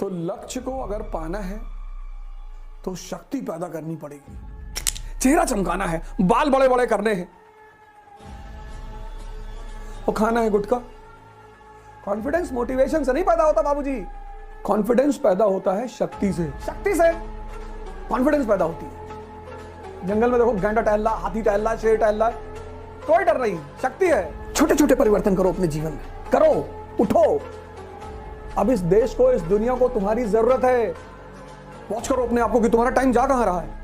तो लक्ष्य को अगर पाना है तो शक्ति पैदा करनी पड़ेगी। चेहरा चमकाना है, बाल बड़े बड़े करने हैं, और खाना है गुटखा। कॉन्फिडेंस मोटिवेशन से नहीं पैदा होता बाबूजी, कॉन्फिडेंस पैदा होता है शक्ति से। शक्ति से कॉन्फिडेंस पैदा होती है। जंगल में देखो गैंडा टहल रहा, हाथी टहल रहा, शेर टहल रहा, कोई डर नहीं, शक्ति है। छोटे छोटे परिवर्तन करो अपने जीवन में, करो, उठो। अब इस देश को, इस दुनिया को तुम्हारी जरूरत है। वॉच करो अपने आप को कि तुम्हारा टाइम जा कहां रहा है।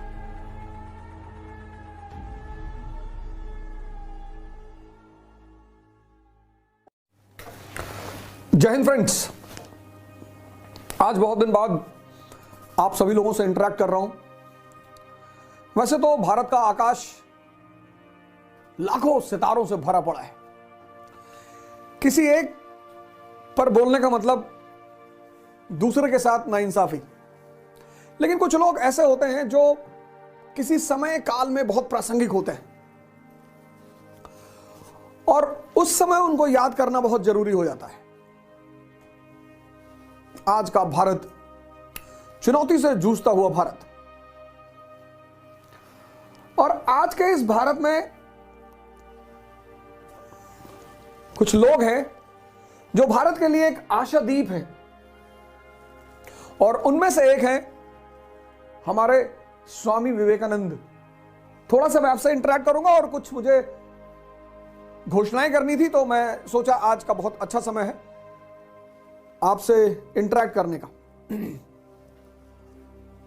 जय हिंद फ्रेंड्स, आज बहुत दिन बाद आप सभी लोगों से इंटरेक्ट कर रहा हूं। वैसे तो भारत का आकाश लाखों सितारों से भरा पड़ा है। किसी एक पर बोलने का मतलब दूसरे के साथ नाइंसाफी। लेकिन कुछ लोग ऐसे होते हैं जो किसी समय काल में बहुत प्रासंगिक होते हैं और उस समय उनको याद करना बहुत जरूरी हो जाता है। आज का भारत, चुनौती से जूझता हुआ भारत, और आज के इस भारत में कुछ लोग हैं जो भारत के लिए एक आशादीप है, और उनमें से एक है हमारे स्वामी विवेकानंद। थोड़ा सा मैं आपसे इंटरेक्ट करूंगा और कुछ मुझे घोषणाएं करनी थी, तो मैं सोचा आज का बहुत अच्छा समय है आपसे इंटरेक्ट करने का।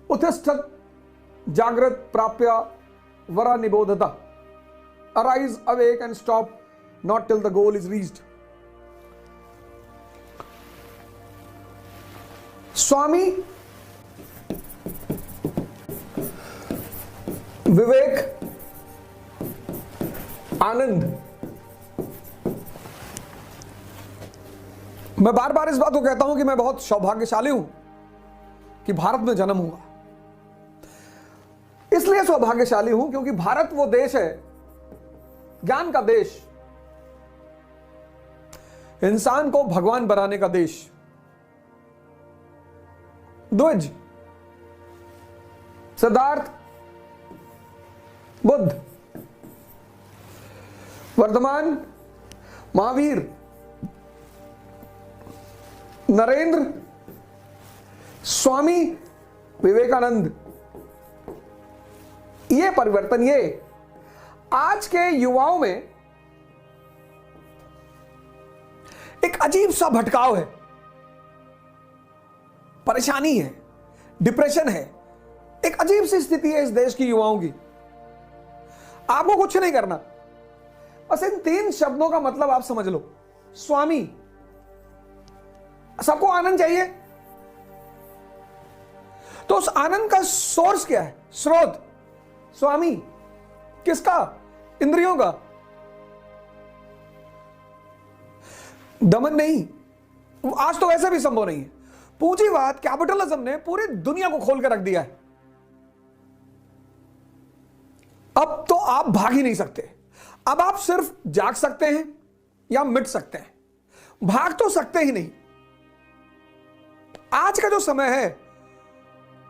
उत्तिष्ठत जागृत प्राप्य वरा निबोधता, arise awake and stop not till the goal is reached. Swami Vivekananda. मैं बार बार इस बात को कहता हूं कि मैं बहुत सौभाग्यशाली हूं कि भारत में जन्म हुआ। इसलिए सौभाग्यशाली हूं क्योंकि भारत वो देश है, ज्ञान का देश, इंसान को भगवान बनाने का देश। द्विज, सिद्धार्थ, बुद्ध, वर्तमान महावीर, नरेंद्र, स्वामी विवेकानंद। ये परिवर्तन, ये आज के युवाओं में एक अजीब सा भटकाव है, परेशानी है, डिप्रेशन है, एक अजीब सी स्थिति है इस देश की युवाओं की। आपको कुछ नहीं करना, बस इन 3 शब्दों का मतलब आप समझ लो। स्वामी, सबको आनंद चाहिए, तो उस आनंद का सोर्स क्या है, स्रोत? स्वामी किसका? इंद्रियों का। दमन नहीं, आज तो वैसे भी संभव नहीं है। पूंजीवाद, कैपिटलिज्म ने पूरी दुनिया को खोल कर रख दिया है। अब तो आप भाग ही नहीं सकते। अब आप सिर्फ जाग सकते हैं या मिट सकते हैं, भाग तो सकते ही नहीं। आज का जो समय है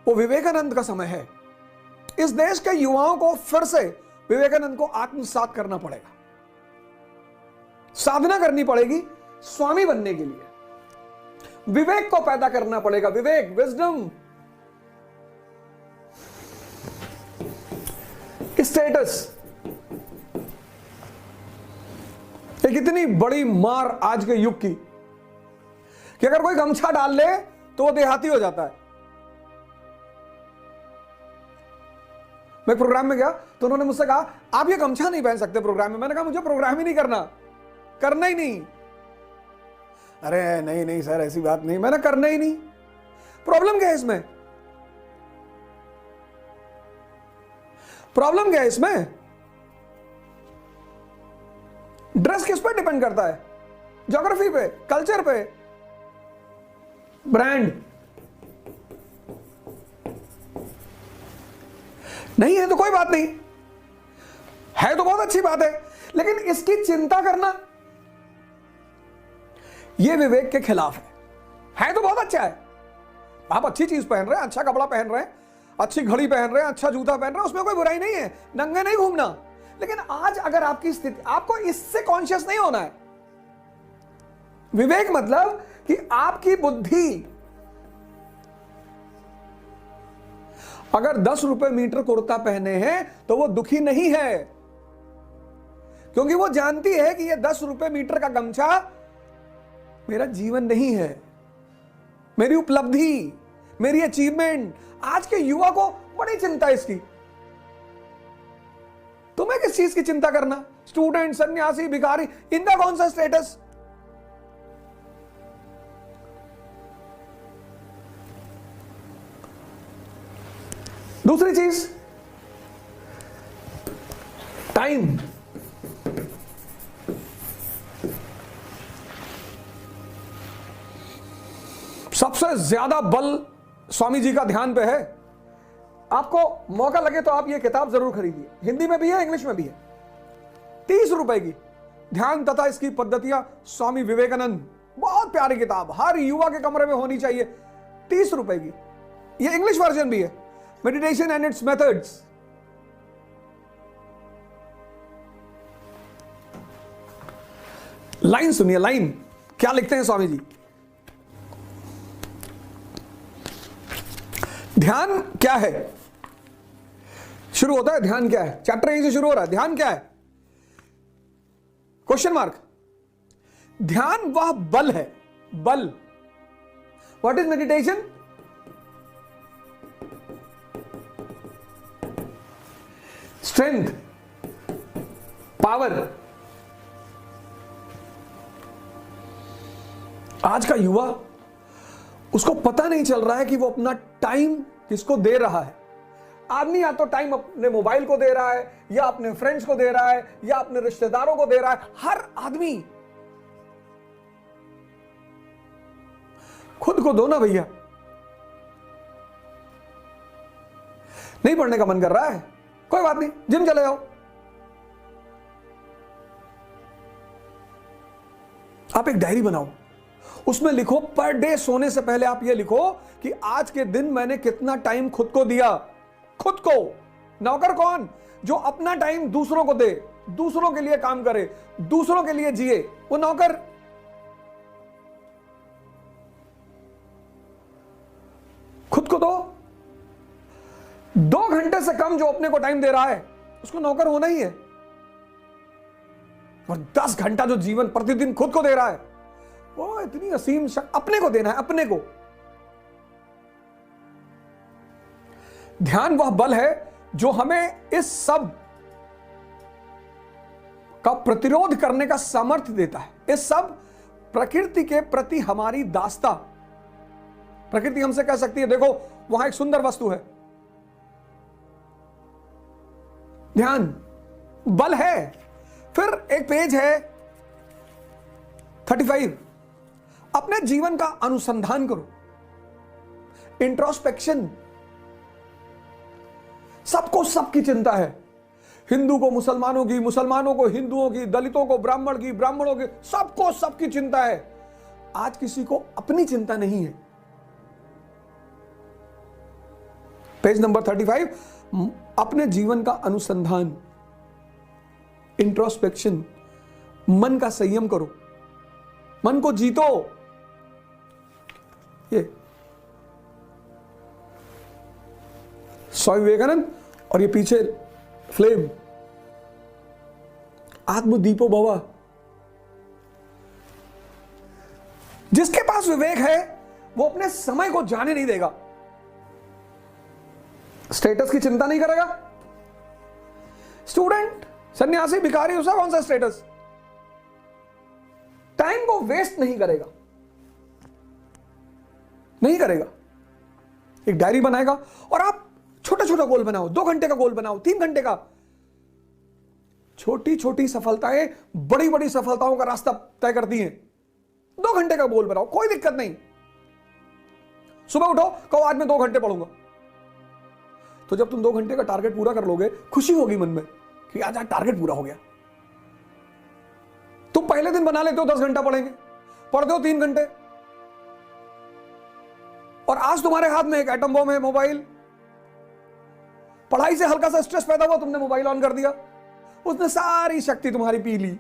वो विवेकानंद का समय है। इस देश के युवाओं को फिर से विवेकानंद को आत्मसात करना पड़ेगा, साधना करनी पड़ेगी स्वामी बनने के लिए। विवेक को पैदा करना पड़ेगा, विवेक, विजडम, स्टेटस। एक इतनी बड़ी मार आज के युग की कि अगर कोई गमछा डाल ले तो वो देहाती हो जाता है। मैं प्रोग्राम में गया तो उन्होंने मुझसे कहा आप ये गमछा नहीं पहन सकते प्रोग्राम में। मैंने कहा मुझे प्रोग्राम ही नहीं करना ही नहीं। अरे नहीं नहीं सर, ऐसी बात नहीं, मैंने करना ही नहीं। प्रॉब्लम क्या है इसमें? प्रॉब्लम क्या है इसमें? ड्रेस किस पर डिपेंड करता है? ज्योग्राफी पे, कल्चर पे, ब्रांड। नहीं है तो कोई बात नहीं, है तो बहुत अच्छी बात है, लेकिन इसकी चिंता करना यह विवेक के खिलाफ है तो बहुत अच्छा है, आप अच्छी चीज पहन रहे हैं, अच्छा कपड़ा पहन रहे हैं, अच्छी घड़ी पहन रहे हैं, अच्छा जूता पहन रहे हैं, उसमें कोई बुराई नहीं है, नंगे नहीं घूमना। लेकिन आज अगर आपकी स्थिति, आपको इससे कॉन्शियस नहीं होना है। विवेक मतलब कि आपकी बुद्धि अगर 10 रुपए मीटर कुर्ता पहने हैं तो वो दुखी नहीं है, क्योंकि वो जानती है कि ये 10 रुपए मीटर का गमछा मेरा जीवन नहीं है, मेरी उपलब्धि, मेरी अचीवमेंट। आज के युवा को बड़ी चिंता है इसकी। तुम्हें किस चीज की चिंता करना? स्टूडेंट, सन्यासी, भिखारी, इनका कौन सा स्टेटस? दूसरी चीज, टाइम। सबसे ज्यादा बल स्वामी जी का ध्यान पे है। आपको मौका लगे तो आप ये किताब जरूर खरीदिए, हिंदी में भी है, इंग्लिश में भी है, 30 रुपए की, ध्यान तथा इसकी पद्धतियां, स्वामी विवेकानंद। बहुत प्यारी किताब, हर युवा के कमरे में होनी चाहिए, 30 रुपए की। ये इंग्लिश वर्जन भी है, meditation and it's methods. Line सुनिए, लाइन क्या लिखते हैं स्वामी जी। ध्यान क्या है? शुरू होता है ध्यान क्या है, चैप्टर यहीं से शुरू हो रहा है। ध्यान क्या है? Question mark. ध्यान वह बल है, बल। What is meditation? Strength, power. आज का युवा, उसको पता नहीं चल रहा है कि वो अपना टाइम किसको दे रहा है। आदमी या तो टाइम अपने मोबाइल को दे रहा है, या अपने फ्रेंड्स को दे रहा है, या अपने रिश्तेदारों को दे रहा है। हर आदमी। खुद को दो ना भैया। नहीं पढ़ने का मन कर रहा है, कोई बात नहीं, जिम चले जाओ। आप एक डायरी बनाओ, उसमें लिखो, पर डे सोने से पहले आप ये लिखो कि आज के दिन मैंने कितना टाइम खुद को दिया। खुद को। नौकर कौन? जो अपना टाइम दूसरों को दे, दूसरों के लिए काम करे, दूसरों के लिए जिए, वो नौकर। खुद को दो। 2 घंटे से कम जो अपने को टाइम दे रहा है, उसको नौकर होना ही है। और 10 घंटा जो जीवन प्रतिदिन खुद को दे रहा है, वो इतनी असीम अपने को देना है, अपने को। ध्यान वह बल है जो हमें इस सब का प्रतिरोध करने का सामर्थ्य देता है। इस सब प्रकृति के प्रति हमारी दास्ता। प्रकृति हमसे कह सकती है, देखो वहां एक सुंदर वस्तु है। ध्यान बल है। फिर एक पेज है 35, अपने जीवन का अनुसंधान करो, इंट्रोस्पेक्शन। सबको सबकी चिंता है, हिंदू को मुसलमानों की, मुसलमानों को हिंदुओं की, दलितों को ब्राह्मण की, ब्राह्मणों की, सबको सबकी चिंता है। आज किसी को अपनी चिंता नहीं है। पेज नंबर 35, अपने जीवन का अनुसंधान, इंट्रोस्पेक्शन। मन का संयम करो, मन को जीतो। ये स्वामी विवेकानंद, और ये पीछे फ्लेम, आत्मदीपो भव। जिसके पास विवेक है वो अपने समय को जाने नहीं देगा, स्टेटस की चिंता नहीं करेगा। स्टूडेंट, सन्यासी, भिखारी, उसका कौन सा स्टेटस? टाइम को वेस्ट नहीं करेगा, नहीं करेगा। एक डायरी बनाएगा, और आप छोटा छोटा गोल बनाओ, 2 घंटे का गोल बनाओ, 3 घंटे का। छोटी छोटी सफलताएं बड़ी बड़ी सफलताओं का रास्ता तय करती हैं। 2 घंटे का गोल बनाओ, कोई दिक्कत नहीं। सुबह उठो, कहो आज मैं 2 घंटे पढ़ूंगा। तो जब तुम 2 घंटे का टारगेट पूरा कर लोगे, खुशी होगी मन में कि आज टारगेट पूरा हो गया। तुम पहले दिन बना लेते हो 10 घंटा पढ़ेंगे, पढ़ते हो 3 घंटे, और आज तुम्हारे हाथ में एक एटम बम है, मोबाइल। पढ़ाई से हल्का सा स्ट्रेस पैदा हुआ, तुमने मोबाइल ऑन कर दिया, उसने सारी शक्ति तुम्हारी पी ली।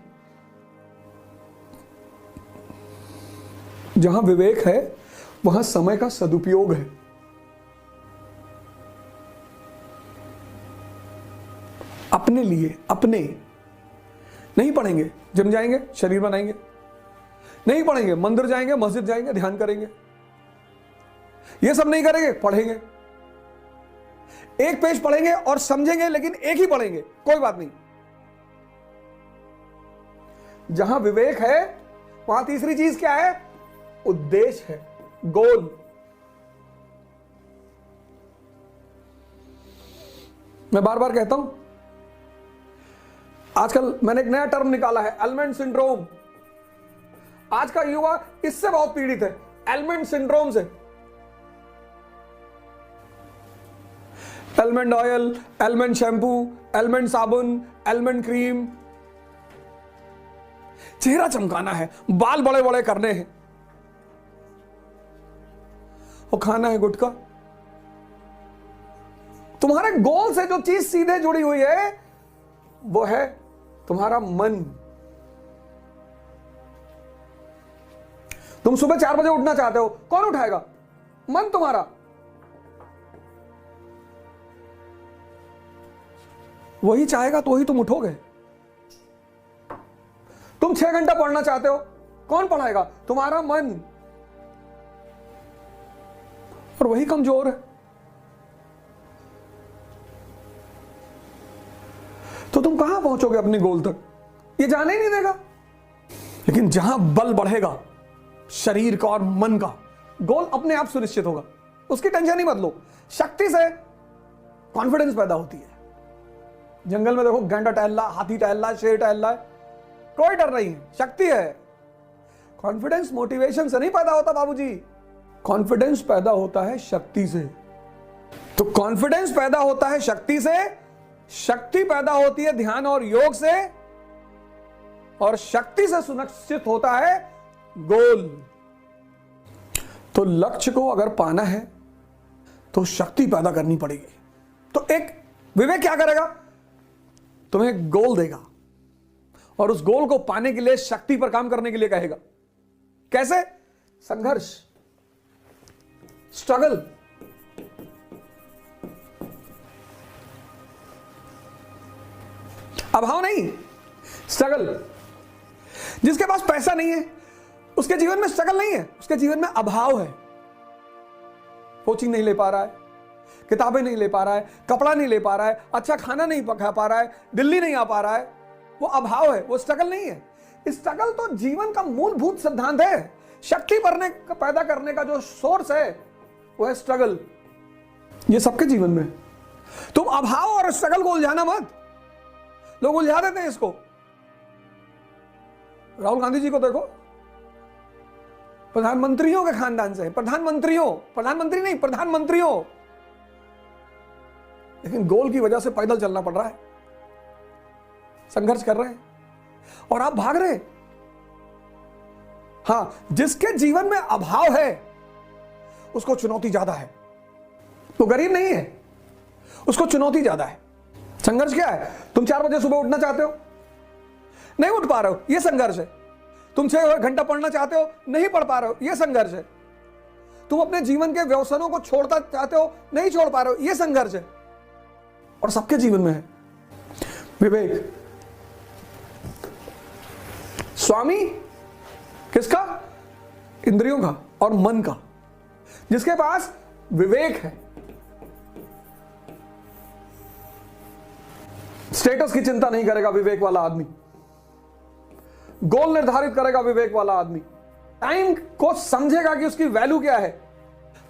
जहां विवेक है वहां समय का सदुपयोग है। अपने लिए, अपने नहीं पढ़ेंगे, जिम जाएंगे, शरीर बनाएंगे, नहीं पढ़ेंगे, मंदिर जाएंगे, मस्जिद जाएंगे, ध्यान करेंगे, ये सब नहीं करेंगे, पढ़ेंगे, एक पेज पढ़ेंगे और समझेंगे, लेकिन एक ही पढ़ेंगे, कोई बात नहीं। जहां विवेक है वहां तीसरी चीज क्या है? उद्देश्य है, गोल। मैं बार बार कहता हूं, आजकल मैंने एक नया टर्म निकाला है, एलमेंट सिंड्रोम। आज का युवा इससे बहुत पीड़ित है, एलमेंट सिंड्रोम से। Element oil, element shampoo, element साबुन, एलमेंट क्रीम, चेहरा चमकाना है, बाल बड़े बड़े करने हैं, और खाना है गुटखा। तुम्हारे गोल से जो चीज सीधे जुड़ी हुई है वो है तुम्हारा मन। तुम सुबह 4 बजे उठना चाहते हो, कौन उठाएगा? मन तुम्हारा। वही चाहेगा तो ही तुम उठोगे। तुम 6 घंटा पढ़ना चाहते हो, कौन पढ़ाएगा? तुम्हारा मन। और वही कमजोर है। तो तुम कहां पहुंचोगे अपने गोल तक? ये जाने ही नहीं देगा। लेकिन जहां बल बढ़ेगा शरीर का और मन का, गोल अपने आप सुनिश्चित होगा, उसकी टेंशन ही मत लो। शक्ति से कॉन्फिडेंस पैदा होती है। जंगल में देखो, गैंडा टहल रहा, हाथी टहल रहा, शेर टहल रहा है, कोई डर नहीं है, शक्ति है। कॉन्फिडेंस मोटिवेशन से नहीं पैदा होता बाबूजी, कॉन्फिडेंस पैदा होता है शक्ति से। तो कॉन्फिडेंस पैदा होता है शक्ति से, शक्ति पैदा होती है ध्यान और योग से, और शक्ति से सुनिश्चित होता है गोल। तो लक्ष्य को अगर पाना है तो शक्ति पैदा करनी पड़ेगी। तो एक विवेक क्या करेगा? तुम्हें गोल देगा और उस गोल को पाने के लिए शक्ति पर काम करने के लिए कहेगा। कैसे? संघर्ष, स्ट्रगल। अभाव नहीं, स्ट्रगल। जिसके पास पैसा नहीं है उसके जीवन में स्ट्रगल नहीं है, उसके जीवन में अभाव है। कोचिंग नहीं ले पा रहा है, किताबें नहीं ले पा रहा है, कपड़ा नहीं ले पा रहा है, अच्छा खाना नहीं खा पा रहा है, दिल्ली नहीं आ पा रहा है, वो अभाव है, वो स्ट्रगल नहीं है। स्ट्रगल तो जीवन का मूलभूत सिद्धांत है। शक्ति पैदा करने का जो सोर्स है वो है स्ट्रगल। ये सबके जीवन में। तुम अभाव और स्ट्रगल को उलझाना मत। लोग उलझा देते हैं इसको। राहुल गांधी जी को देखो, प्रधानमंत्रियों के खानदान से, प्रधानमंत्री नहीं, प्रधानमंत्रियों, लेकिन गोल की वजह से पैदल चलना पड़ रहा है, संघर्ष कर रहे हैं, और आप भाग रहे। हां, जिसके जीवन में अभाव है उसको चुनौती ज्यादा है। तो गरीब नहीं है, उसको चुनौती ज्यादा है। संघर्ष क्या है? तुम 4 बजे सुबह उठना चाहते हो, नहीं उठ पा रहे हो, यह संघर्ष है। तुम 6 घंटा पढ़ना चाहते हो, नहीं पढ़ पा रहे हो, यह संघर्ष है। तुम अपने जीवन के व्यसनों को छोड़ना चाहते हो, नहीं छोड़ पा रहे हो, यह संघर्ष है। और सबके जीवन में है। विवेक स्वामी किसका? इंद्रियों का और मन का। जिसके पास विवेक है, स्टेटस की चिंता नहीं करेगा विवेक वाला आदमी, गोल निर्धारित करेगा विवेक वाला आदमी, टाइम को समझेगा कि उसकी वैल्यू क्या है।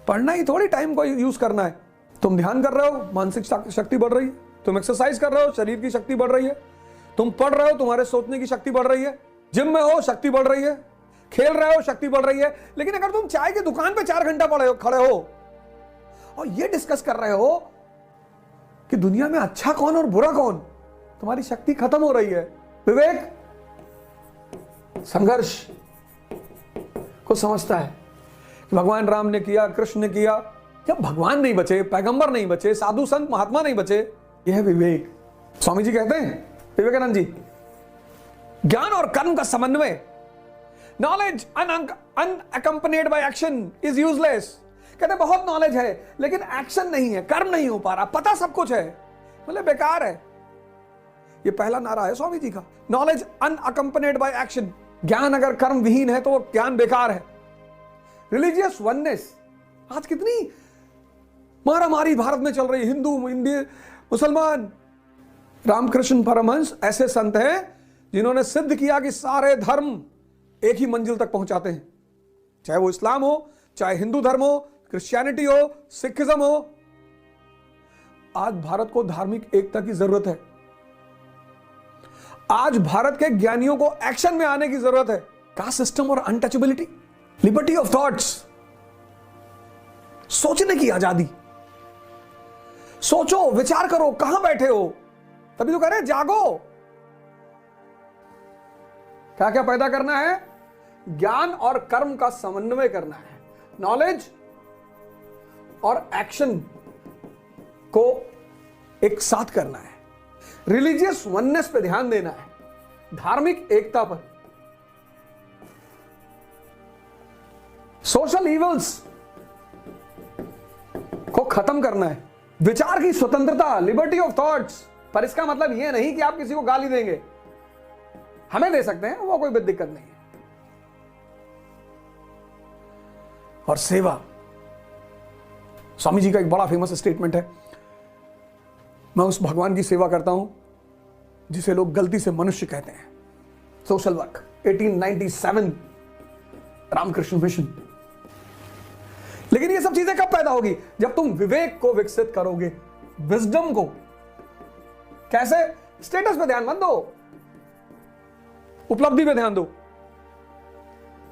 पढ़ना ही थोड़ी टाइम को यूज करना है। तुम ध्यान कर रहे हो, मानसिक शक्ति बढ़ रही है। तुम एक्सरसाइज कर रहे हो, शरीर की शक्ति बढ़ रही है। तुम पढ़ रहे हो, तुम्हारे सोचने की शक्ति बढ़ रही है। जिम में हो, शक्ति बढ़ रही है। खेल रहे हो, शक्ति बढ़ रही है। लेकिन अगर तुम चाय की दुकान पे 4 घंटा खड़े हो और ये डिस्कस कर रहे हो कि दुनिया में अच्छा कौन और बुरा कौन, तुम्हारी शक्ति खत्म हो रही है। विवेक संघर्ष को समझता है, भगवान राम ने किया, कृष्ण ने किया। जब भगवान नहीं बचे, पैगंबर नहीं बचे, साधु संत महात्मा नहीं बचे, यह है विवेक। स्वामी जी कहते हैं, विवेकानंद जी, ज्ञान और कर्म का समन्वय, knowledge unaccompanied by action is useless. कहते बहुत नॉलेज है लेकिन एक्शन नहीं है, कर्म नहीं हो पा रहा, पता सब कुछ है, मतलब बेकार है। ये पहला नारा है स्वामी जी का, नॉलेज अनअकम्पनीड बाय एक्शन। ज्ञान अगर कर्म विहीन है तो वो ज्ञान बेकार है। रिलीजियस वननेस, आज कितनी मारामारी भारत में चल रही है, हिंदू, इंडियन, मुसलमान। रामकृष्ण परमहंस ऐसे संत हैं जिन्होंने सिद्ध किया कि सारे धर्म एक ही मंजिल तक पहुंचाते हैं, चाहे वो इस्लाम हो, चाहे हिंदू धर्म हो, क्रिश्चियनिटी हो, सिखिज्म हो। आज भारत को धार्मिक एकता की जरूरत है। आज भारत के ज्ञानियों को एक्शन में आने की जरूरत है। कास्ट सिस्टम और अनटचेबिलिटी, लिबर्टी ऑफ थॉट्स, सोचने की आजादी। सोचो, विचार करो, कहां बैठे हो, तभी तो कह रहे जागो। क्या क्या पैदा करना है? ज्ञान और कर्म का समन्वय करना है, नॉलेज और एक्शन को एक साथ करना है, रिलीजियस वननेस पे ध्यान देना है, धार्मिक एकता पर, सोशल इवल्स को खत्म करना है, विचार की स्वतंत्रता, लिबर्टी ऑफ थॉट्स। पर इसका मतलब यह नहीं कि आप किसी को गाली देंगे, हमें दे सकते हैं, वो कोई भी दिक्कत नहीं है। और सेवा, स्वामी जी का एक बड़ा फेमस स्टेटमेंट है, मैं उस भगवान की सेवा करता हूं जिसे लोग गलती से मनुष्य कहते हैं। Social work, 1897, Ramakrishna mission. लेकिन ये सब चीजें कब पैदा होगी? जब तुम विवेक को विकसित करोगे, विजडम को। कैसे? स्टेटस पे ध्यान मत दो, उपलब्धि पे ध्यान दो,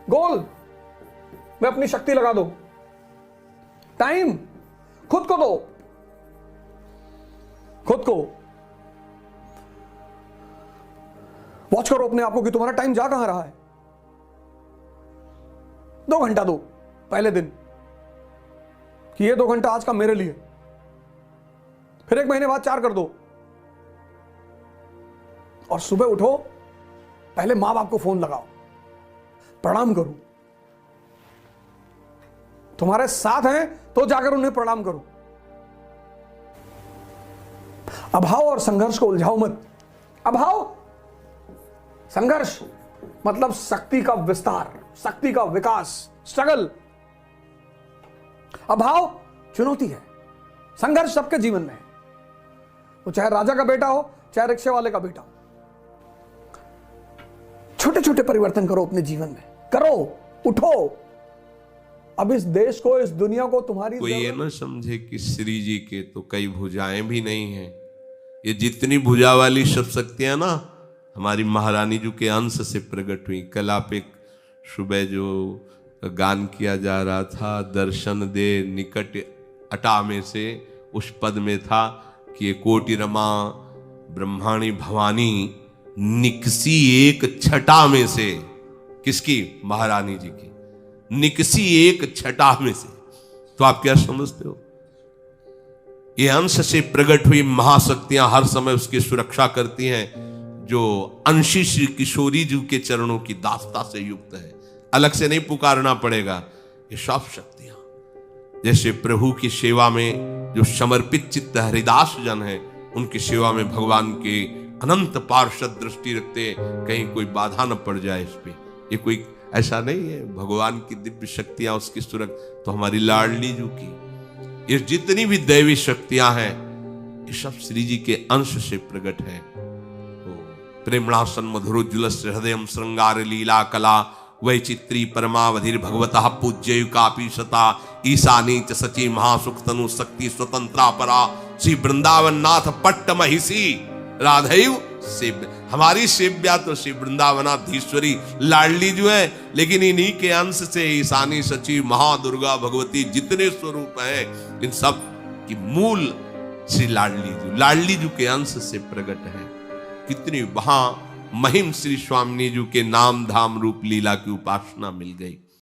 गोल में अपनी शक्ति लगा दो, टाइम खुद को दो, खुद को वॉच करो अपने आप को कि तुम्हारा टाइम जा कहां रहा है। 2 घंटा दो पहले दिन कि ये 2 घंटा आज का मेरे लिए, फिर 1 महीने बाद 4 कर दो। और सुबह उठो, पहले मां बाप को फोन लगाओ, प्रणाम करो, तुम्हारे साथ हैं तो जाकर उन्हें प्रणाम करो। अभाव और संघर्ष को उलझाओ मत। अभाव, संघर्ष मतलब शक्ति का विस्तार, शक्ति का विकास, स्ट्रगल। अभाव चुनौती है, संघर्ष सबके जीवन में है, वो चाहे राजा का बेटा हो, चाहे रिक्शे वाले का बेटा हो। छोटे छोटे परिवर्तन करो अपने जीवन में, करो, उठो। अब इस देश को, इस दुनिया को तुम्हारी कोई ये ना समझे कि श्री जी के तो कई भुजाएं भी नहीं हैं। ये जितनी भुजा वाली सब शक्तियां ना हमारी महारानी जी के अंश से प्रकट हुई। कल आप एक सुबह जो गान किया जा रहा था, दर्शन दे निकट अटा में से, उस पद में था कि ये कोटि रमा ब्रह्माणी भवानी निकसी एक छटा में से। किसकी? महारानी जी की। निकसी एक छटा में से, तो आप क्या समझते हो? ये अंश से प्रकट हुई महाशक्तियां हर समय उसकी सुरक्षा करती हैं, जो अंशी श्री किशोरी जी के चरणों की दास्ता से युक्त है। अलग से नहीं पुकारना पड़ेगा। ये सब शक्तियां जैसे प्रभु की सेवा में जो समर्पित चित्त हरिदास जन है, उनकी सेवा में भगवान के अनंत पार्षद दृष्टि रखते, कहीं कोई बाधा न पड़ जाए इस पे। ये कोई ऐसा नहीं है। भगवान की दिव्य शक्तियां उसकी सुरक्षा, तो हमारी लाडली जी की ये जितनी भी दैवी शक्तियां हैं, ये सब श्री जी के अंश से प्रकट है। तो प्रेमणासन मधुरोज्ज्वल हृदय श्रृंगार लीला कला वैचित्री परमावधिर भगवतः पूज्य कापी सता ईशानी च सची महासुख तनु शक्ति स्वतंत्रा परा श्री वृंदावन नाथ पट्ट महिषी राधैव सेव्य। हमारी सेव्या तो श्री वृंदावनाधीश्वरी लाडली जो है, लेकिन इन्हीं के अंश से ईशानी सची महादुर्गा भगवती जितने स्वरूप हैं, इन सब की मूल श्री लाडली जी के अंश से प्रकट है। कितनी वहां महिम श्री स्वामिनी जी के नाम धाम रूप लीला की उपासना मिल गई।